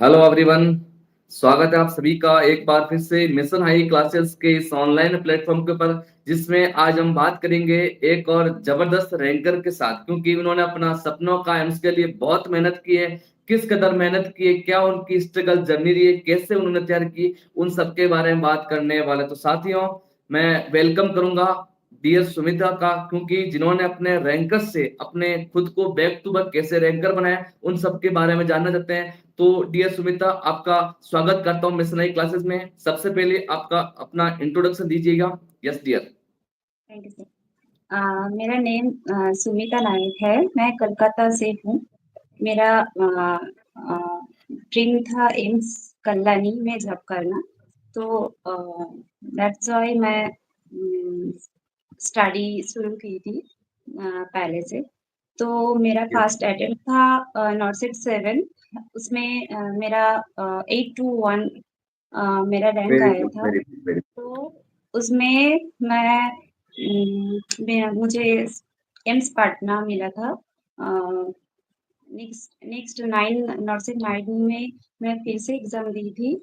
Hello everyone. स्वागत है आप सभी का एक बार फिर से मिशन हाई क्लासेस के इस ऑनलाइन प्लेटफॉर्म के ऊपर, जिसमें आज हम बात करेंगे एक और जबरदस्त रैंकर के साथ, क्योंकि उन्होंने अपना सपनों का एम्स के लिए बहुत मेहनत की है। किस कदर मेहनत की है, क्या उनकी स्ट्रगल जर्नी रही है, कैसे उन्होंने तैयार की, उन सब के बारे में बात करने वाले। तो साथियों, मैं वेलकम करूंगा डियर सुमिता का, क्योंकि जिन्होंने अपने रैंकर से अपने खुद को बैक टू बैक कैसे रैंकर बनाया, उन सब के बारे में जानना चाहते हैं। तो डियर सुमिता, आपका स्वागत करता हूं मिशन हाई क्लासेस में। सबसे पहले आपका अपना इंट्रोडक्शन दीजिएगा। Yes dear. Thank you sir. मेरा नेम सुमिता नायक है। मैं कोलकाता से हूँ। मेरा ड्रीम था एम्स कल्याणी में जॉब करना। तो दैट्स व्हाई मैं स्टडी शुरू की थी पहले से। तो मेरा यस, फर्स्ट अटेम्प्ट था नॉर्सेट 7। उसमें मेरा 821 मेरा रैंक वेरी आया गुड, था। वेरी गुड, वेरी तो उसमें मुझे एम्स पटना मिला था। नेक्स्ट नेक्स्ट 9 नॉर्सेट 9 में मैं फिर से एग्जाम दी थी।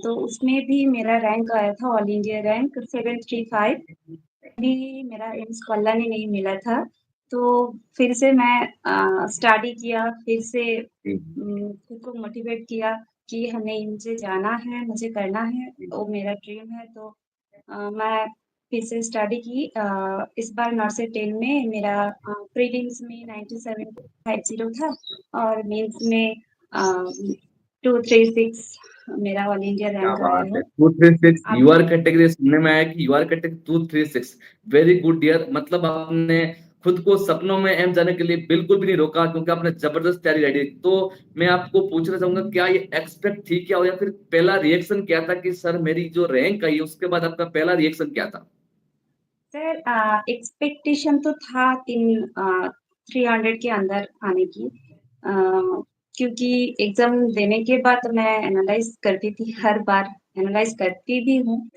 तो उसमें भी मेरा रैंक आया था ऑल इंडिया रैंक 735। भी मेरा एम्स कल्याणी नहीं मिला था। तो फिर से मैं स्टडी किया, फिर से गुड। खुद को मोटिवेट किया कि हमें मुझे जाना है, मुझे करना है, वो मेरा ड्रीम है। तो मैं फिर से स्टडी की। इस बार नॉर्सेट 10 में मेरा प्रीलिम्स में 9750 था और मेंस में 236 मेरा ऑल इंडिया क्या रैंक आया बात है, है। 236 आप यूआर कैटेगरी सुनने में आया कि UR category 236। Very good dear. मतलब आपने खुद को सपनों में एम जाने के लिए बिल्कुल भी नहीं रोका, क्योंकि आपने जबरदस्त तैयारी रेडी। तो मैं आपको पूछना चाहूंगा, क्या ये एक्सपेक्ट थी क्या, या फिर पहला रिएक्शन क्या था कि सर मेरी जो रैंक आई है, उसके बाद आपका पहला रिएक्शन क्या था? सर एक्सपेक्टेशन तो था 300 के अंदर आने की। क्योंकि एग्जाम देने के बाद मैं एनालाइज करती थी, हर बार एनालाइज करती भी हूँ।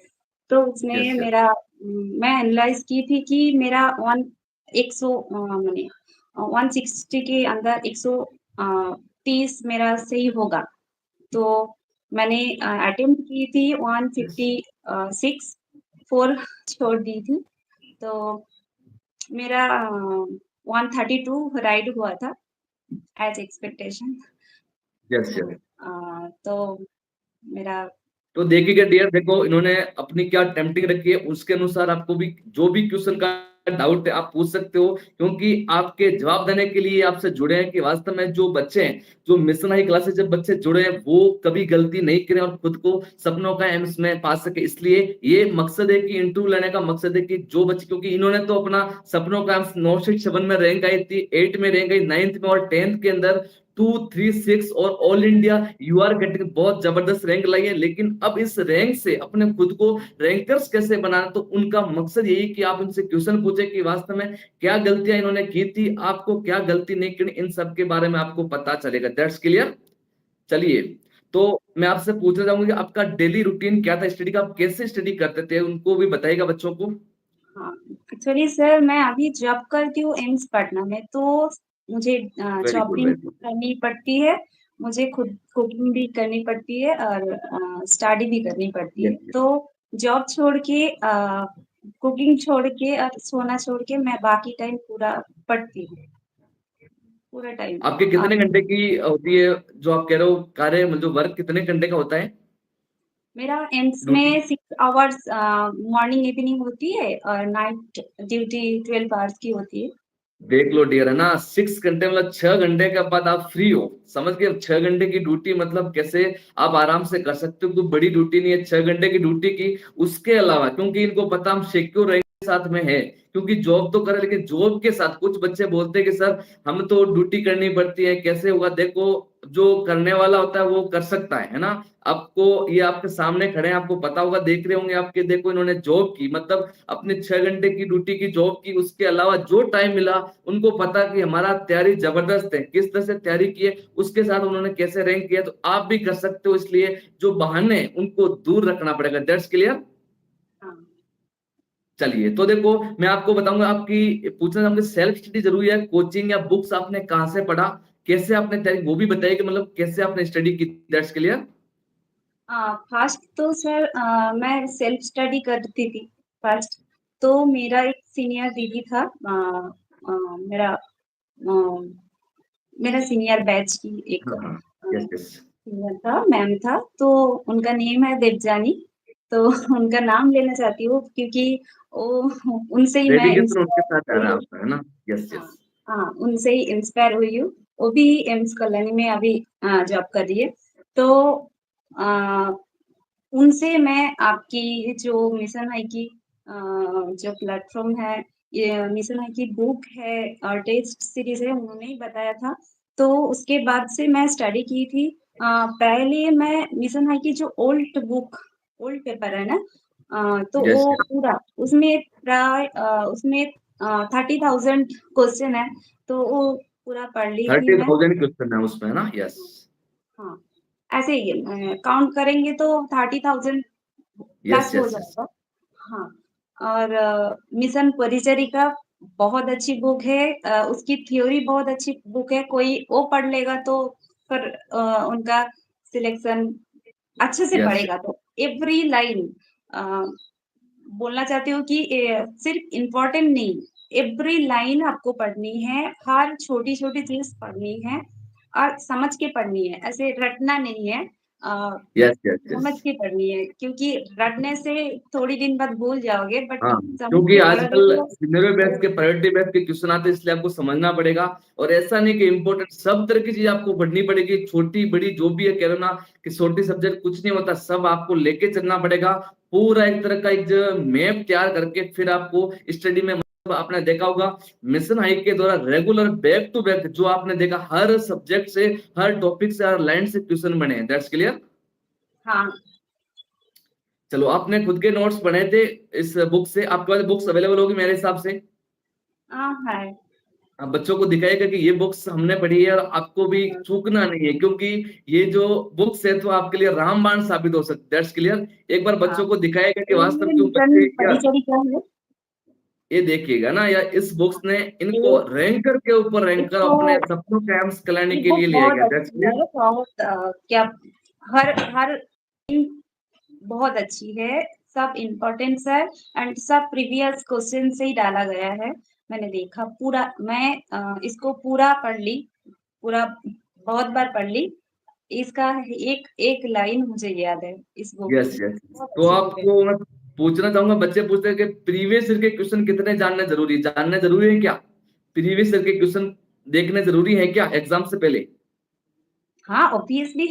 तो उसमें यस, यस। मेरा मैं एनालाइज की थी कि मेरा वन 100 माने 160 के अंदर 130 मेरा सही होगा। तो मैंने अटेम्प्ट की थी 156, 4 छोड़ दी थी। तो मेरा 132 राइड हुआ था एज एक्सपेक्टेशन। यस, तो यस। तो मेरा तो देखिएगा डियर, देखो इन्होंने अपनी क्या टेम्पटिंग रखी है, उसके अनुसार आपको भी जो भी क्वेश्चन का डाउट है आप पूछ सकते हो, क्योंकि आपके जवाब देने के लिए आपसे जुड़े हैं कि वास्तव में जो बच्चे हैं, जो मिशन हाई क्लासेस जब बच्चे जुड़े हैं, वो कभी गलती नहीं करें और खुद को सपनों का एम्स में पा सके। इसलिए ये मकसद है कि इंटरव्यू लेने का मकसद है कि जो बच्चे, क्योंकि इन्होंने तो अपना सपनों का एम्स 967 में रैंक आई थी, 8 में रैंक आई, 9th में और 10th के अंदर 236 और ऑल इंडिया यूआर कैटेगरी बहुत जबरदस्त रैंक लाई है। लेकिन अब इस रैंक से अपने खुद को रैंकर्स कैसे बनाना, तो उनका मकसद यही कि आप इनसे क्वेश्चन पूछे कि वास्तव में क्या गलतियां इन्होंने की थी, आपको क्या गलती नहीं करनी, इन सब के बारे में आपको पता चलेगा। That's clear. चलिए, तो मैं आपसे पूछना चाहूंगा कि आपका डेली रूटीन क्या था स्टडी का, आप कैसे स्टडी करते थे, उनको भी बताइएगा बच्चों को। हाँ, एक्चुअली सर मैं अभी जॉब करती हूँ एम्स पटना में। तो मुझे very good, shopping very good. करनी पड़ती है, मुझे खुद कुकिंग भी करनी पड़ती है और स्टडी भी करनी पड़ती है। यस। तो जॉब छोड़ के कुकिंग छोड़ के और सोना छोड़ के मैं बाकी टाइम पूरा पढ़ती हूँ, पूरा टाइम। आपके कितने घंटे की होती है जो आप कह रहे हो कार्य, मतलब वर्क कितने घंटे का होता है मेरा एम्स ड्यूटी? में 6 आवर्स मॉर्निंग इवनिंग होती है और नाइट ड्यूटी 12 आवर्स की होती है। देख लो डियर, है ना, 6 घंटे मतलब 6 घंटे के बाद आप फ्री हो। समझ गए? 6 घंटे की ड्यूटी मतलब कैसे आप आराम से कर सकते हो, कोई बड़ी ड्यूटी नहीं है 6 घंटे की ड्यूटी की। उसके अलावा क्योंकि इनको पता हम सिक्योर रहेंगे साथ में है, क्योंकि जॉब तो करे, लेकिन जॉब के साथ कुछ बच्चे बोलते हैं कि सर हम तो ड्यूटी करनी पड़ती है, कैसे होगा। देखो, जो करने वाला होता है वो कर सकता है ना। आपको ये आपके सामने खड़े हैं, आपको पता होगा, देख रहे होंगे आपके। देखो इन्होंने जॉब की, मतलब अपने 6 घंटे की ड्यूटी की जॉब की, उसके अलावा जो टाइम मिला उनको पता कि हमारा तैयारी जबरदस्त है, किस तरह से तैयारी की है, उसके साथ उन्होंने कैसे रैंक किया। तो आप भी कर सकते हो, इसलिए जो बहाने हैं, उनको दूर रखना पड़ेगा। That's clear. हाँ। चलिए, तो देखो मैं आपको बताऊंगा, आपकी पूछना चाहूंगा सेल्फ स्टडी जरूरी है, कोचिंग या बुक्स आपने कहाँ से पढ़ा, कैसे आपने तैयारी वो भी बताइए कि मतलब कैसे आपने स्टडी की दैट्स क्लियर? फर्स्ट तो सर मैं सेल्फ स्टडी करती थी फर्स्ट। तो मेरा एक सीनियर दीदी था, मेरा मेरा सीनियर बैच की एक हाँ, हाँ। Yes, yes. सीनियर था, मैम था, तो उनका नेम है देवजानी। तो उनका नाम लेना चाहती हूँ क्योंकि वो उनसे ही मैं डेडिकेशन उनके इंस्पायर साथ हुई रहना हूँ। आपका, है ना? यस, हाँ, यस। हाँ, उनसे ही इंस्पायर हुई हूँ। वो भी एम्स कॉलोनी में अभी जॉब कर रही है। तो अ, उनसे मैं आपकी जो मिशन हाई की जो प्लेटफ़ॉर्म है, ये मिशन हाई की बुक है और टेस्ट सीरीज़ है, उन्होंने ही बताया था। तो उसके बाद से मैं स्टडी की थी। पहले मैं मिशन हाई की जो ओल्ड पेपर है ना, तो यस, वो यस। पूरा उसमें 30,000 क्वेश्चन है, तो वो पूरा पढ़ ली थी मैं। 30,000 क्वेश्चन है उसमें, है ना? यस। हाँ, ऐसे ही काउंट करेंगे तो 30,000 यस, प्लस हो यस, यस। जाएगा। हाँ, और मिशन परिचारिका बहुत अच्छी बुक है। उसकी थ्योरी बहुत अच्छी बुक है। कोई वो पढ़ लेगा तो फिर उनका सिलेक्शन अच्छे से यस, पढ़ेगा तो एवरी लाइन अ, बोलना चाहती हूँ कि सिर्फ इम्पोर्टेंट नहीं, एवरी लाइन आपको पढ़नी है, हर छोटी-छोटी चीज़ पढ़नी है और समझ के पढ़नी है, ऐसे रटना नहीं है। अ, यस, यस, यस। समझ के पढ़नी है क्योंकि रटने से थोड़ी दिन बाद भूल जाओगे बट हाँ, समझ क्योंकि के पढ़ोगे आजकल तो सिनेरियो बेस्ड के प्रायोरिटी बेस्ड के क्वेश्चन आते हैं, इसलिए आपको समझना पड़ेगा। और ऐसा नहीं कि इम्पोर्टेंट सब तरह की चीज आपको पढ़नी पड़ेगी, छोटी बड़ी जो भी है, कह रहे हो ना कि छोटी सब्जेक्ट कुछ नहीं होता, सब आपको लेके चलना पड़ेगा। पूरा एक तरह का एक जो मैप तैयार करके फिर आपको स्टडी में, मतलब आपने देखा होगा मिशन हाई के द्वारा रेगुलर बैक टू बैक जो आपने देखा हर सब्जेक्ट से, हर टॉपिक से, हर लाइन से क्वेश्चन बने हैं। That's clear. हाँ, चलो, आपने खुद के नोट्स बनाए थे इस बुक से, आपके पास बुक्स अवेलेबल होगी मेरे हिसाब से। हाँ है। आप बच्चों को दिखाएगा कि ये बुक्स हमने पढ़ी है और आपको भी चूकना नहीं है, क्योंकि ये जो बुक्स है तो आपके लिए रामबाण साबित हो सकती है। That's clear. एक बार हाँ, बच्चों को दिखाएगा कि वास्तव ये में क्यों मिशन बच्चे या परिचारिका है। ये देखिएगा ना, या इस बुक्स ने इनको एक रैंकर के ऊपर रैंकर इसको अपने सपनों का एम्स कलाने ये के बुक लिए लिया बहुत गया। दैट्स अच्छी क्लियर। है, बहुत क्या हर हर बहुत अच्छी है, सब इम्पोर्टेंट्स है एंड सब प्रीवियस क्वेश्चन से ही डाला गया है। मैंने देखा पूरा, मैं इसको पूरा पढ़ ली, पूरा बहुत बार पढ़ ली। इसका एक एक लाइन मुझे याद है इस बुक यस, की। यस। बहुत तो अच्छी बुक है। आपको मैं पूछना चाहूंगा, बच्चे पूछते हैं कि प्रीवियस ईयर के क्वेश्चन कितने जानने जरूरी है क्या? प्रीवियस ईयर के क्वेश्चन देखने जरूरी है क्या एग्जाम से पहले? हाँ, ऑब्वियसली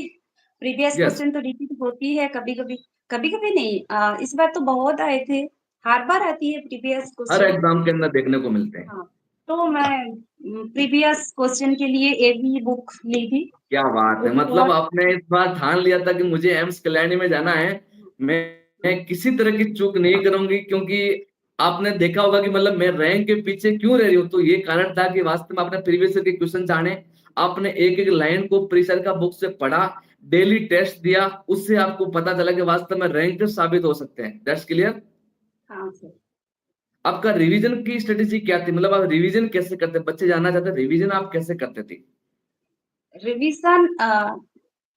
प्रीवियस यस। क्वेश्चन तो रिपीट होती है कभी-कभी। कभी-कभी नहीं, इस बार तो बहुत आए थे। हर बार आती है प्रीवियस हर क्वेश्चन। एग्जाम के अंदर देखने को मिलते हैं। हाँ, तो मैं प्रीवियस क्वेश्चन के लिए ये भी बुक ली थी। क्या बात वो है! भी मतलब बहुत आपने इस बार ठान लिया था कि मुझे एम्स कल्याणी में जाना है। मैं किसी तरह की चूक नहीं करूंगी, क्योंकि आपने देखा होगा कि मतलब मैं रैंक के पीछे क्यों रह रही हूँ, तो ये कारण था कि वास्तव में आपने प्रीवियस ईयर के क्वेश्चन जाने, आपने एक एक लाइन को प्रीसर का बुक से पढ़ा, डेली टेस्ट दिया, उससे आपको पता चला कि वास्तव में रैंक साबित हो सकते हैं। That's clear. हाँ सर। आपका रिवीजन की स्ट्रेटेजी क्या थी, मतलब आप रिवीजन कैसे करते? बच्चे जानना चाहते हैं रिवीजन आप कैसे करते थे। रिवीजन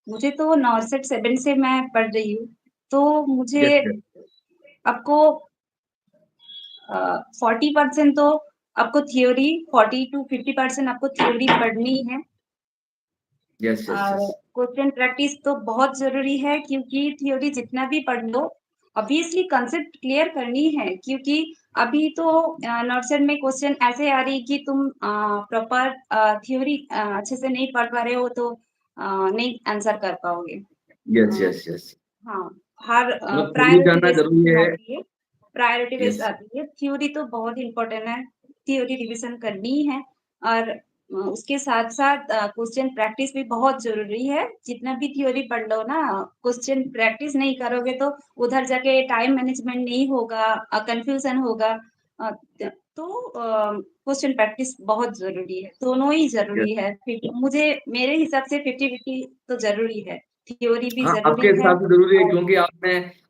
मुझे तो नॉर्सेट 7 से मैं पढ़ रही हूँ, तो मुझे यस, यस। आपको 40% तो आपको थ्योरी, 40 टू 50% आपको थ्योरी पढ़नी है। यस, यस, और यस। क्वेश्चन प्रैक्टिस तो बहुत ज़रूरी है क्योंकि थ्योरी जितना भी पढ़ लो, ऑब्वियसली कांसेप्ट क्लियर करनी है क्योंकि अभी तो नॉर्सरी में क्वेश्चन ऐसे आ रही कि तुम प्रॉपर थ्योरी अच्छे से नहीं पढ़ पा रहे हो तो नहीं आंसर कर पाओगे। यस, अ, यस, यस। हाँ, हर मतलब थ्योरी प्रायोरिटी जानना बेस जरूरी है। आती है, प्रायोरिटी बेस यस। आती है। थ्योरी तो बहुत इम्पोर्टेंट है, थ्योरी रिवीजन करनी ही है और उसके साथ-साथ क्वेश्चन प्रैक्टिस भी बहुत ज़रूरी है। जितना भी थ्योरी पढ़ लो ना, क्वेश्चन प्रैक्टिस नहीं करोगे तो उधर जाके टाइम मैनेजमेंट नहीं होगा, कन्फ्यूज़न होगा। अ, त तो क्वेश्चन प्रैक्टिस बहुत ज़रूरी है, दोनों ही यस। ज़रूरी है। फिर मुझे मेरे हिसाब से 50-50 तो ज़रूरी है, थ्योरी भी हाँ, आपके ज़रूरी है हिसाब से जरूरी है, और क्योंकि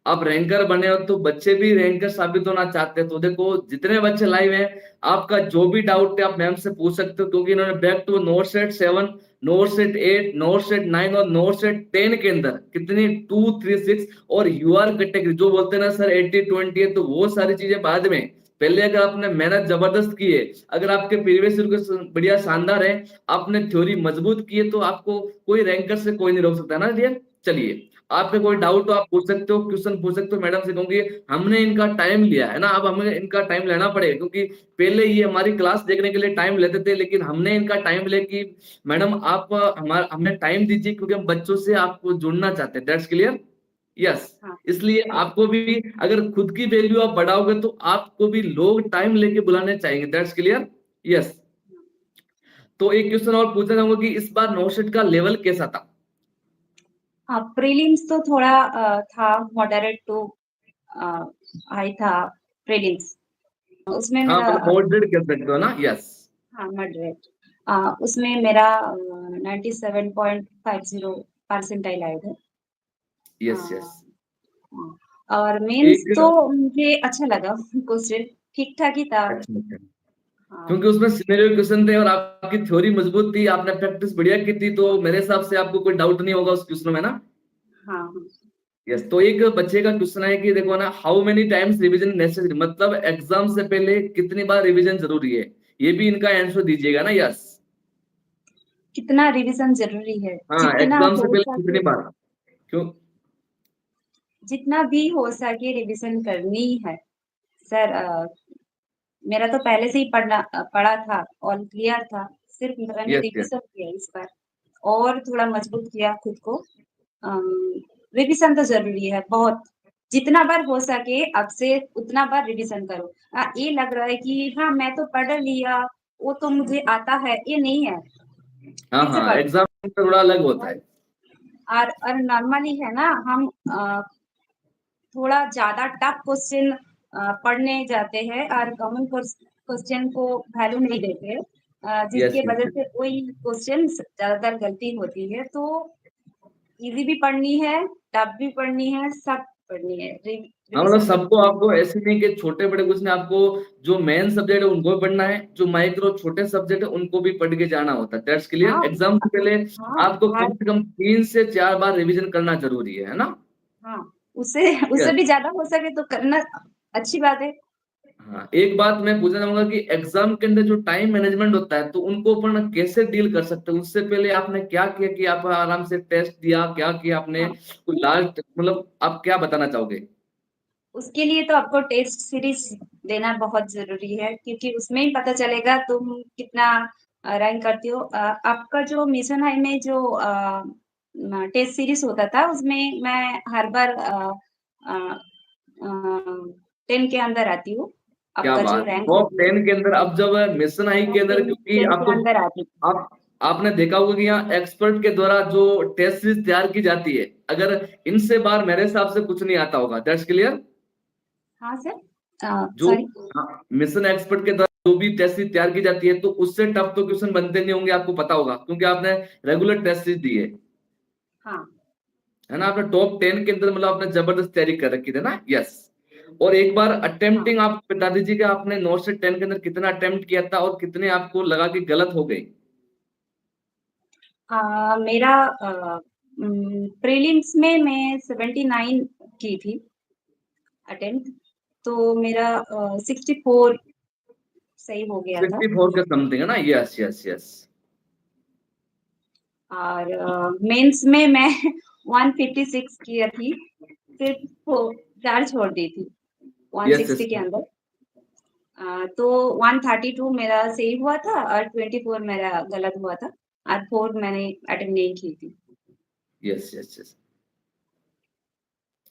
आप रैंकर बने हो तो बच्चे भी रैंकर साबित होना चाहते हैं। तो देखो जितने बच्चे लाइव हैं, आपका जो भी डाउट है आप मैम से पूछ सकते हो, क्योंकि इन्होंने back to note set 7 note set 8, note set 9 और नोट सेट 10 के अंदर कितनी 2, 3, 6 और यूआर कैटेगरी जो बोलते हैं ना सर 80-20 है, तो वो सारी चीजें बाद में। पहले अगर आपने मेहनत जबरदस्त की है, अगर आपके प्रीवियस ईयर बढ़िया शानदार है, आपने थ्योरी मजबूत की है, तो आपको कोई रैंकर से कोई नहीं रोक सकता ना डियर। चलिए, आपके कोई हाँ डाउट हो आप पूछ सकते हो, क्वेश्चन पूछ सकते हो मैडम से, क्योंकि हमने इनका टाइम लिया है ना, अब हमें इनका टाइम लेना पड़ेगा, क्योंकि पहले ये हमारी क्लास देखने के लिए टाइम लेते थे, लेकिन हमने इनका टाइम लेके मैडम आप हमारा हमें टाइम दीजिए, क्योंकि हम बच्चों से आपको जुड़ना चाहते हैं, दैट्स क्लियर। यस, हाँ इसलिए आपको भी अगर खुद की वैल्यू आप बढ़ाओगे तो आपको भी लोग टाइम लेके बुलाने चाहेंगे, दैट्स क्लियर। यस, तो एक क्वेश्चन और पूछना चाहूंगा कि इस बार नौशेट का लेवल कैसा था? हाँ, प्रीलिम्स तो थोड़ा था मॉडरेट टू हाई था प्रीलिम्स। उसमें हाँ मेरा मतलब मॉडरेट कह सकते हो ना। यस हाँ मॉडरेट, उसमें मेरा 97.50 परसेंटाइल आए थे। Yes yes. हाँ, और मेंस एक तो मुझे अच्छा लगा क्वेश्चन, ठीक ठाक ही था। अच्छा अच्छा। हाँ क्योंकि उसमें सिनेरियो क्वेश्चन थे और आपकी थ्योरी मजबूत थी, आपने प्रैक्टिस बढ़िया की थी, तो मेरे हिसाब से आपको कोई डाउट नहीं होगा उस क्वेश्चन में ना। हाँ हाँ। यस, तो एक बच्चे का क्वेश्चन है कि देखो ना, how many times revision necessary, मतलब एग्जाम से पहले कितनी बार रिवीजन जरूरी है, ये भी इनका आंसर दीजिएगा ना। यस, कितना रिवीजन जरूरी है? हाँ जितना एग्जाम से हो पहले कितनी सके, बार, क्यों? जितना भी हो सके रिवीजन करनी है सर। मेरा तो पहले से ही पढ़ा था, ऑल क्लियर था। सिर्फ मैंने यस यस। रिवीजन किया इस बार, और थोड़ा मजबूत किया खुद को। रिवीजन तो जरूरी है बहुत। जितना बार हो सके अब से उतना बार रिवीजन करो। ये लग रहा है कि हाँ मैं तो पढ़ लिया, वो तो मुझे आता है, ये नहीं है। हाँ फिर से हाँ, पढ़ो। एग्जाम थोड़ा अलग होता है। और नॉर्मली है ना, हम थोड़ा ज्यादा टफ क्वेश्चन पढ़ने जाते हैं और कॉमन क्वेश्चन को वैल्यू नहीं देते हैं, यस जिसके यस वजह यस। से कोई क्वेश्चन ज्यादातर गलती होती है। तो इजी भी पढ़नी है, टफ भी पढ़नी है, सब पढ़नी है, हाँ मतलब रिवीजन भी सबको, करनी है। आपको ऐसे नहीं कि छोटे बड़े कुछ नहीं, आपको जो मेन सब्जेक्ट है उनको भी पढ़ना है, जो माइक्रो छोटे सब्जेक्ट है उनको भी पढ़ के जाना होता है, दैट्स क्लियर। हाँ एग्जाम से पहले हाँ आपको हर कम से कम 3 से 4 बार रिवीजन करना जरूरी है ना। हाँ, उससे उससे यस। भी ज्यादा हो सके तो करना अच्छी बात है। हाँ, एक बात मैं पूछना चाहूंगा कि एग्जाम के अंदर जो टाइम मैनेजमेंट होता है, तो उनको अपन कैसे डील कर सकते हैं? उससे पहले आपने क्या किया कि आप आराम से टेस्ट दिया, क्या किया आपने, हाँ, कोई लास्ट मतलब आप क्या बताना चाहोगे? उसके लिए तो आपको टेस्ट सीरीज देना बहुत जरूरी है, क्योंकि उसमें ही पता चलेगा तुम कितना रैंक करती हो। आपका जो मिशन हाई में जो टेस्ट सीरीज होता था, उसमें मैं हर बार 10 के अंदर आती हूँ। क्या आपका जो बात, रैंक टॉप होती है 10 के अंदर? अब जब मिशन आई के टॉप अंदर, 10 क्योंकि 10 के आपको अंदर आती हूँ। आप आपने देखा होगा कि यहाँ एक्सपर्ट के द्वारा जो टेस्ट सीरीज तैयार की जाती है, अगर इनसे बाहर मेरे हिसाब से कुछ नहीं आता होगा, दैट्स क्लियर। हाँ सर, जो सॉरी। मिशन एक्सपर्ट के द्वारा जो भी टेस्ट सीरीज तैयार की जाती है, तो उससे टफ तो क्वेश्चन बनते नहीं होंगे, आपको पता होगा, क्योंकि आपने रेगुलर टेस्ट सीरीज दी हाँ है ना, आपने टॉप 10 के अंदर मतलब आपने जबरदस्त तैयारी कर रखी थी ना। यस, और एक बार हाँ। अटेम्प्टिंग आप बता दीजिए कि आपने 9 से 10 के अंदर कितना अटेम्प्ट किया था और कितने आपको लगा कि गलत हो गए? मेरा प्रीलिम्स में मैं 79 की थी अटेम्प्ट, तो मेरा 64 सही हो गया था। 64 के समथिंग है ना। Yes yes yes. और मेंस में मैं 156 की थी, सिर्फ वो 4 छोड़ दी थी यस यस 160 के अंदर। तो 132 मेरा सही हुआ था और 24 मेरा गलत हुआ था, और 4 मैंने अटेम्प्ट नहीं की थी। Yes yes yes.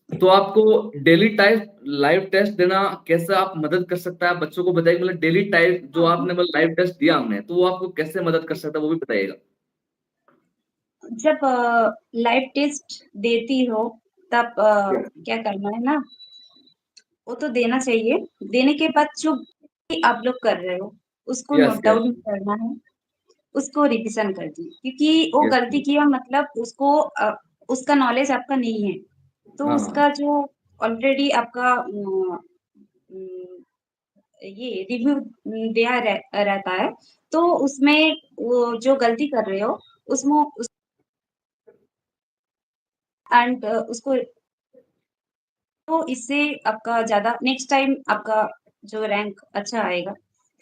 तो आपको डेली टाइप लाइव टेस्ट देना कैसे आप मदद कर सकता है, आप बच्चों को बताइए, मतलब डेली टाइप जो हाँ, आपने मतलब लाइव टेस्ट दिया हमने, तो वो आपको कैसे मदद कर सकता है, वो भी बताइएगा। जब लाइव टेस्ट देती हो तब यस क्या करना है ना, वो तो देना चाहिए। देने के बाद जो भी आप लोग कर रहे हो उसको यस नोट यस डाउन करना है, उसको रिविजन कर दी, क्योंकि वो यस। गलती किया मतलब उसको उसका नॉलेज आपका नहीं है, तो हाँ हाँ। उसका जो ऑलरेडी आपका उम, ये रिव्यू दिया रहता है, तो उसमें वो जो गलती कर रहे हो उसमें उस एंड उसको तो इससे आपका ज़्यादा नेक्स्ट टाइम आपका जो रैंक अच्छा आएगा,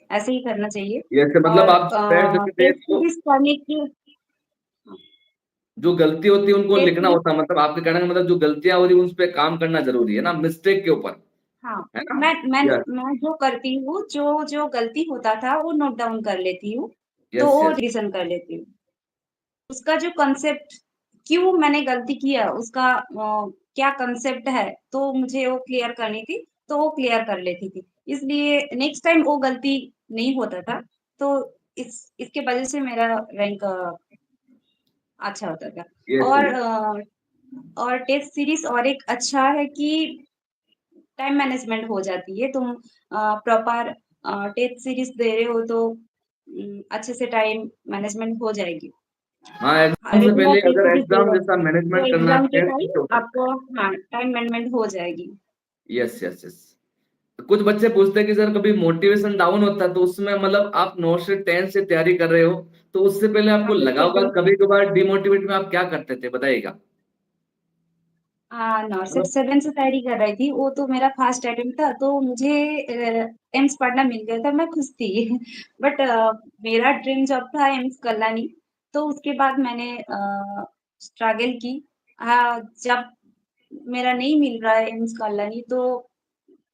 ऐसे ही करना चाहिए जैसे मतलब और आप कह सकते हैं टेस्ट तो सीरीज़ करने की हाँ, जो गलती होती है उनको टेस्ट लिखना सीरीज़ होता है, मतलब आपके कहने का मतलब जो गलतियां हो रही है उस पे काम करना जरूरी है ना, मिस्टेक के ऊपर, हाँ, है ना? मैं यस, मैं जो करती हूँ, जो गलती होता था वो नोट डाउन कर लेती हूँ, तो यस, वो यस, रिवीज़न कर लेती हूँ। उसका जो कांसेप्ट क्यों मैंने गलती किया उसका क्या कांसेप्ट है तो मुझे वो क्लियर करनी थी, तो वो क्लियर कर लेती थी। इसलिए नेक्स्ट टाइम वो गलती नहीं होता था, तो इसके वजह से मेरा रैंक अच्छा होता था। यस, और और टेस्ट सीरीज़ और एक अच्छा है कि टाइम मैनेजमेंट हो जाती है। तुम प्रॉपर टेस्ट सीरीज़ दे रहे हो तो अच्छे से टाइम मैनेजमेंट हो जाएगी। हाँ, एग्जाम से रेगुलर पहले टेस्ट अगर सीरीज़ दे एग्जाम रहे हो, जैसा तो मैनेजमेंट करना एग्ज़ाम के चाहें तो टाइम हो सकता आपको हाँ, टाइम मैनेजमेंट हो जाएगी। है। Yes, yes, yes. कुछ बच्चे पूछते हैं कि सर कभी मोटिवेशन डाउन होता है तो उसमें मतलब आप 9 से 10 से तैयारी कर रहे हो, तो उससे पहले आपको हाँ, लगा बिल्कुल, होगा बिल्कुल। कभी कभार डिमोटिवेट में आप क्या करते थे, बताइएगा? 9 से मतलब 7 से तैयारी कर रही थी, वो तो मेरा फर्स्ट अटेम्प्ट था, तो मुझे एम्स पढ़ना मिल गया था, मैं खुश थी। बट मेरा ड्रीम जॉब था एम्स कल्याणी, तो उसके बाद मैंने स्ट्रगल की। जब मेरा नहीं मिल रहा है एम्स कल्याणी, तो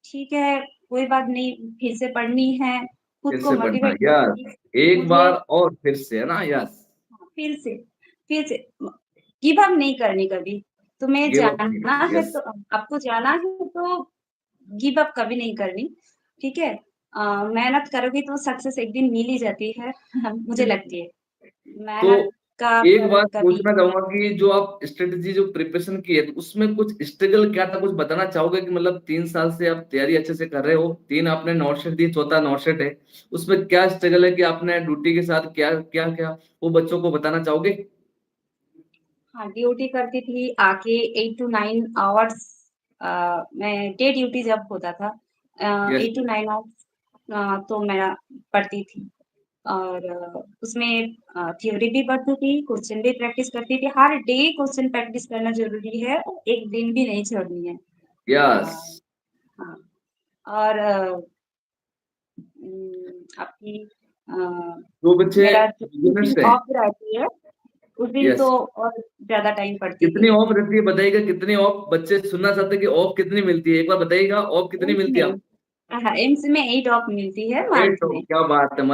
ठीक है, कोई बात नहीं, फिर से पढ़नी है, खुद फिर को से पढ़ना, मोटिवेट यस, करूँगी। एक मुझे बार और फिर से, है ना? यस, हाँ, फिर से गिव अप नहीं करनी कभी। तुम्हें गिव अप नहीं जाना करना, है यस। तो आपको जाना है तो गिव अप कभी नहीं करनी, ठीक है? मेहनत करोगी तो सक्सेस एक दिन मिल ही जाती है, मुझे लगती है। तो मेहनत का एक फल बात कभी पूछना चाहूंगा कि जो आप स्ट्रेटजी जो प्रिपरेशन की है तो उसमें कुछ स्ट्रगल क्या था, कुछ बताना चाहोगे कि मतलब 3 साल से आप तैयारी अच्छे से कर रहे हो, 3 आपने नॉट दी, चौथा नॉट है, उसमें क्या स्ट्रगल है कि आपने ड्यूटी के साथ क्या क्या क्या वो बच्चों को बताना चाहोगे? हाँ, ड्यूटी करती थी आके 8 टू 9 आवर्स मैं डे ड्यूटी जब होता था यस, 8 टू 9 आवर्स तो मैं पढ़ती थी। और उसमें थ्योरी भी पढ़ती थी, क्वेश्चन भी प्रैक्टिस करती थी। हर डे क्वेश्चन प्रैक्टिस करना ज़रूरी है, एक दिन भी नहीं छोड़नी है। यस। हाँ, हाँ और आपकी जो बच्चे मेरा जिस दिन बिगिनर्स हैं, ऑफ रहती है, उस दिन यस, तो और ज़्यादा टाइम पढ़ती कितनी थी। ऑफ रहती है बताइएगा, कितनी ऑफ? बच्चे सुनना चाहते हैं कि ऑफ कितनी मिलती है, एक बार बताइएगा ऑफ कितनी एम्स मिलती है में आपको? हाँ, एम्स में 8 ऑफ मिलती है मंथ 8 ऑफ, में। क्या बात है!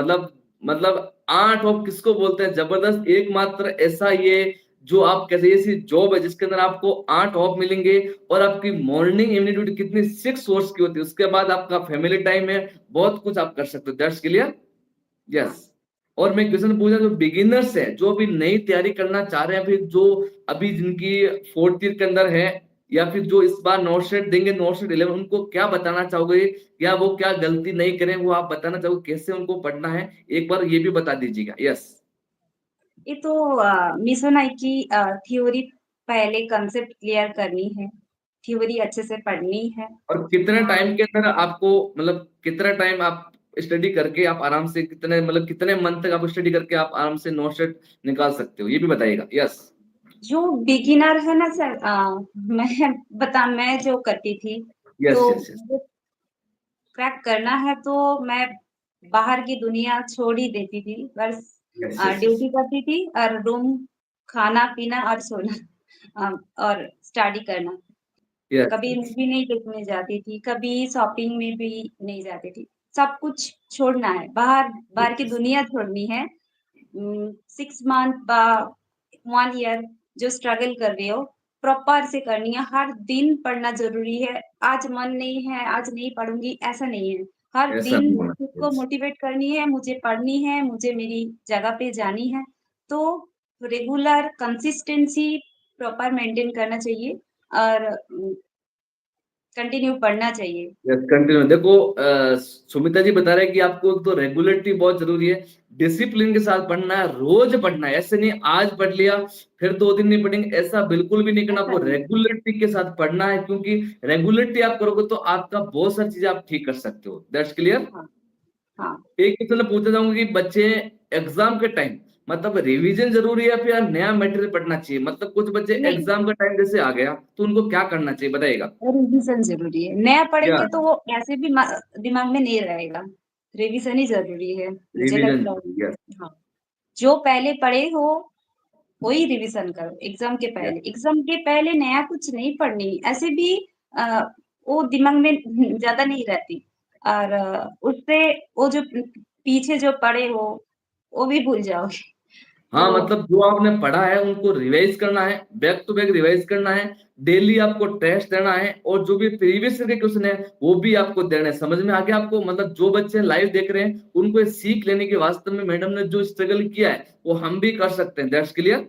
मतलब 8 ऑफ किसको बोलते हैं? जबरदस्त! एकमात्र ऐसा ये जो आप कैसे ऐसी जॉब है जिसके अंदर आपको 8 ऑफ मिलेंगे, और आपकी मॉर्निंग इवनिंग ड्यूटी कितनी 6 आवर्स की होती है, उसके बाद आपका फैमिली टाइम है, बहुत कुछ आप कर सकते हो। That's clear. हाँ, यस। और मैं क्वेश्चन पूछा, जो बिगिनर्स है, जो अभी नई तैयारी करना चाह रहे हैं, फिर जो अभी जिनकी फोर्थ ईयर के अंदर है, या फिर जो इस बार नोट सेट देंगे, नोट सेट 11, उनको क्या बताना चाहोगे, या वो क्या गलती नहीं करें वो आप बताना चाहोगे, कैसे उनको पढ़ना है, एक बार ये भी बता दीजिएगा। यस। ये तो मिशन है कि थ्योरी पहले कांसेप्ट क्लियर करनी है, थ्योरी अच्छे से पढ़नी है। और कितने अ, टाइम के अंदर आपको, मतलब कितना टाइम आप स्टडी करके आप आराम से, कितने मतलब कितने मंथ तक आप स्टडी करके आप आराम से नोट सेट निकाल सकते हो, ये भी बताइएगा। यस, जो बिगिनर है ना सर मैं जो करती थी, यस, तो यस, यस, मुझे क्रैक करना है तो मैं बाहर की दुनिया छोड़ ही देती थी। बस यस, यस, यस, ड्यूटी करती थी और रूम, खाना-पीना और सोना और स्टडी करना। यस, कभी यस, मूवी नहीं देखने जाती थी, कभी शॉपिंग में भी नहीं जाती थी। सब कुछ छोड़ना है, बाहर बाहर की यस, दुनिया छोड़नी है। 6 मंथ बा 1 ईयर जो स्ट्रगल कर रहे हो, प्रॉपर से करनी है। हर दिन पढ़ना ज़रूरी है। आज मन नहीं है, आज नहीं पढ़ूँगी, ऐसा नहीं है। हर ऐसा दिन नहीं होना खुद को चाहिए। मोटिवेट करनी है, मुझे पढ़नी है, मुझे मेरी जगह पे जानी है। तो रेगुलर कंसिस्टेंसी प्रॉपर मेंटेन करना चाहिए और कंटिन्यू पढ़ना चाहिए। Yes, continue. देखो सुमिता जी बता रहे हैं कि आपको तो रेगुलरिटी बहुत जरूरी है, डिसिप्लिन के साथ पढ़ना है, रोज पढ़ना है, ऐसे नहीं आज पढ़ लिया फिर 2 दिन नहीं पढ़ेंगे, ऐसा बिल्कुल भी नहीं करना, ऐसा आपको नहीं है। रेगुलरिटी के साथ पढ़ना है, क्योंकि रेगुलरिटी आप करोगे तो आपका बहुत सारी चीजें आप ठीक कर सकते हो। That's clear. हाँ, हाँ। एक क्वेश्चन मैं पूछना चाहूंगा कि बच्चे एग्जाम के टाइम मतलब रिवीजन जरूरी है फिर नया मटेरियल पढ़ना चाहिए? मतलब कुछ बच्चे नहीं, एग्जाम का टाइम जैसे आ गया तो उनको क्या करना चाहिए बताइएगा? रिवीजन जरूरी है। नया या पढ़ेंगे तो वो ऐसे भी दिमाग में नहीं रहेगा। रिवीजन ही जरूरी है, मुझे रिवीजन, लगता है। यस हाँ, जो पहले पढ़े हो वही रिवीजन करो एग्जाम के यस। पहले। एग्जाम के पहले नया कुछ नहीं पढ़नी, ऐसे भी आ, वो दिमाग में ज्यादा नहीं रहती। और उससे वो जो पीछे जो पढ़े हो वो भी भूल जाओगे। हाँ, तो मतलब जो आपने पढ़ा है उनको रिवाइज करना है, बैक टू बैक रिवाइज करना है, डेली आपको टेस्ट देना है, और जो भी प्रीवियस के क्वेश्चन है वो भी आपको देना है। समझ में आ गया आपको? मतलब जो बच्चे लाइव देख रहे हैं उनको ये सीख लेने के वास्तव में मैडम ने जो स्ट्रगल किया है वो हम भी कर सकते हैं। That's clear. हाँ,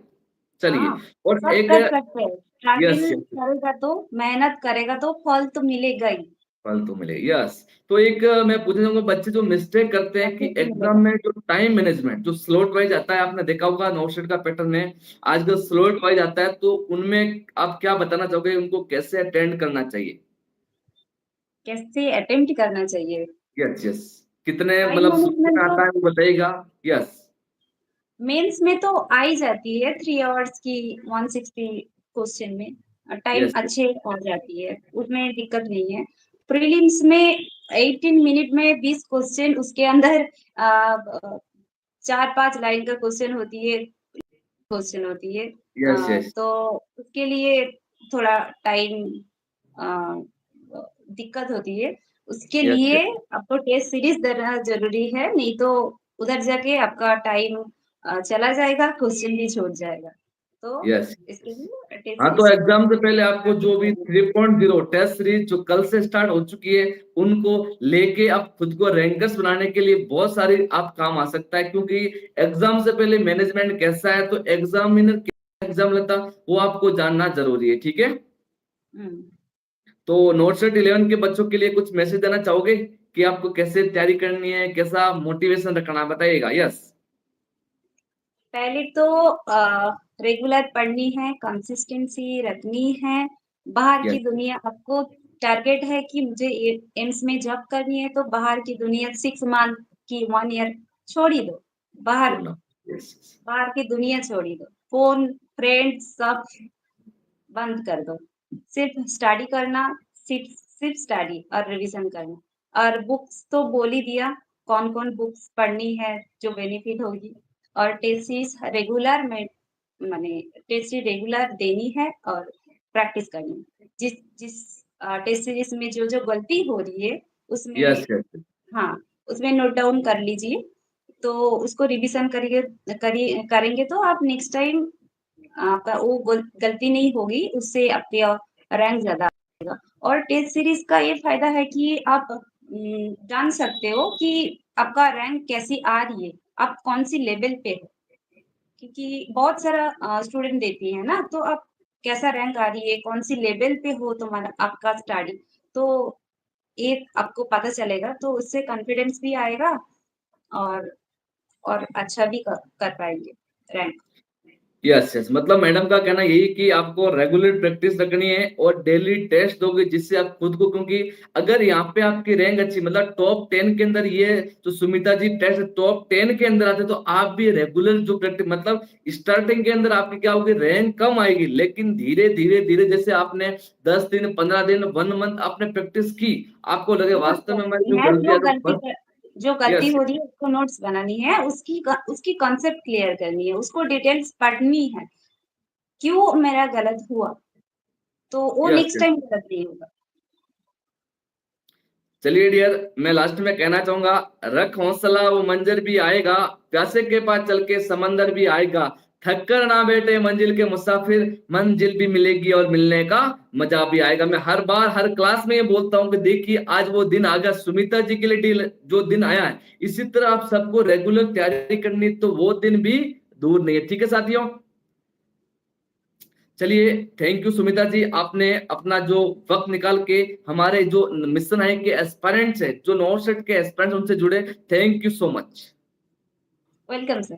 चलिए, और सब एक, कर सकते हैं। यस स्ट्रगल यस, करेगा तो, मेहनत करेगा तो फल तो मिलेगा ही। फल तो मिले, यस। तो एक मैं पूछना चाहूंगा, बच्चे जो मिस्टेक करते हैं कि सक्सेस भी एग्जाम मिलेगा। में जो टाइम मैनेजमेंट जो स्लॉट वाइज आता है, आपने देखा होगा नोटशीट का पैटर्न में आजकल स्लॉट वाइज आता है, तो उनमें आप क्या बताना चाहोगे, उनको कैसे अटेंड करना चाहिए? कैसे अटेम्प्ट करना चाहिए? यस यस, कितने टाइम मतलब स्लॉट मैनेजमेंट में तो आता है वो बताइएगा। यस मेंस में तो आ ही जाती है, 3 आवर्स की 160 क्वेश्चन में टाइम यस अच्छे आ जाती है, उसमें दिक्कत नहीं है। प्रीलिम्स में 18 मिनट में 20 क्वेश्चन, उसके अंदर 4-5 लाइन का क्वेश्चन होती है। यस यस तो उसके लिए थोड़ा टाइम दिक्कत होती है। उसके यस लिए यस आपको टेस्ट सीरीज देना जरूरी है, नहीं तो उधर जाके आपका टाइम चला जाएगा, क्वेश्चन भी छूट जाएगा। तो यस। इसके लिए टेस्ट हाँ, तो सीरीज एग्जाम से पहले आपको काफी जो भी जरूरी 3.0 टेस्ट सीरीज जो कल से स्टार्ट हो चुकी है उनको लेके आप खुद को रैंकर्स बनाने के लिए बहुत सारे आप काम आ सकता है, क्योंकि एग्जाम से पहले मैनेजमेंट कैसा है, तो एग्जामिनर क्या एग्जाम लेता वो आपको जानना जरूरी है। ठीक है, है। तो नोटसेट 11 के बच्चों के लिए कुछ मैसेज देना चाहोगे कि आपको कैसे तैयारी करनी है, कैसा मोटिवेशन रखना है? बताइएगा। यस पहले तो रेगुलर पढ़नी है, कंसिस्टेंसी रखनी है। बाहर की यस, दुनिया आपको टारगेट है कि मुझे एम्स में जॉब करनी है, तो बाहर की दुनिया 6 मंथ की 1 ईयर छोड़ ही दो। बाहर छोड़ना, यस बाहर की दुनिया छोड़ ही दो। फोन, फ्रेंड्स सब बंद कर दो। सिर्फ स्टडी करना, सिर्फ सिर्फ स्टडी और रिवीजन करना। और बुक्स तो बोल ही दिया, कौन-कौन बुक्स पढ़नी है जो बेनिफिट होगी। और टेस्ट सीरीज रेगुलर में माने टेस्ट सीरीज रेगुलर देनी है और प्रैक्टिस करनी है। जिस जिस टेस्ट सीरीज में जो-जो गलती हो रही है यस उसमें, यस हाँ, उसमें नोट डाउन कर लीजिए। तो उसको रिवीजन करेंगे तो आप नेक्स्ट टाइम आपका वो गलती नहीं होगी, उससे आपके रैंक ज्यादा आएगा। और टेस्ट सीरीज का ये फायदा है कि आप जान सकते हो कि आपका रैंक कैसी आ रही है, आप कौन सी लेवल पे हो। क्योंकि बहुत सारा स्टूडेंट देती है ना, तो आप कैसा रैंक आ रही है, कौन सी लेवल पे हो तुम्हारा आपका स्टडी, तो ये आपको पता चलेगा, तो उससे कॉन्फिडेंस भी आएगा। और अच्छा भी कर पाएंगे रैंक। यस यस, मतलब मैडम का कहना यही कि आपको रेगुलर प्रैक्टिस रखनी है और डेली टेस्ट दोगे जिससे आप खुद को, क्योंकि अगर यहाँ पे आपकी रैंक अच्छी, मतलब टॉप 10 के अंदर ये जो सुमिता जी टेस्ट टॉप 10 के अंदर आते, तो आप भी रेगुलर जो प्रैक्टिस, मतलब स्टार्टिंग के अंदर आपकी क्या होगी, रैंक कम आएगी, लेकिन धीरे धीरे धीरे जैसे आपने 10 दिन 15 दिन 1 मंथ आपने प्रैक्टिस की, आपको लगे नोट्स वास्तव में हमारी बनानी जो है, गलती है तो बस। जो गलती यस हो रही है उसको नोट्स बनानी है, उसकी कॉन्सेप्ट क्लियर करनी है, उसको डिटेल्स पढ़नी है, क्यों मेरा गलत हुआ, तो वो यस नेक्स्ट यस। टाइम गलत नहीं होगा। चलिए डियर, मैं लास्ट में कहना चाहूंगा, रख हौसला वो मंजर भी आएगा, प्यासे के पास चल के समंदर भी आएगा, थक कर ना बैठे मंजिल के मुसाफिर, मंजिल भी मिलेगी और मिलने का मजा भी आएगा। मैं हर बार हर क्लास में ये बोलता हूँ कि देखिए आज वो दिन आ गया, सुमिता जी के लिए जो दिन आया है, इसी तरह आप सबको रेगुलर तैयारी करनी, तो वो दिन भी दूर नहीं है। ठीक है साथियों, चलिए, थैंक यू सुमिता जी, आपने अपना जो वक्त निकाल के हमारे जो मिशन है के एस्पायरेंट्स है, जो नॉर्थ सेट के एस्पायरेंट्स उनसे जुड़े, thank you so much. Welcome sir.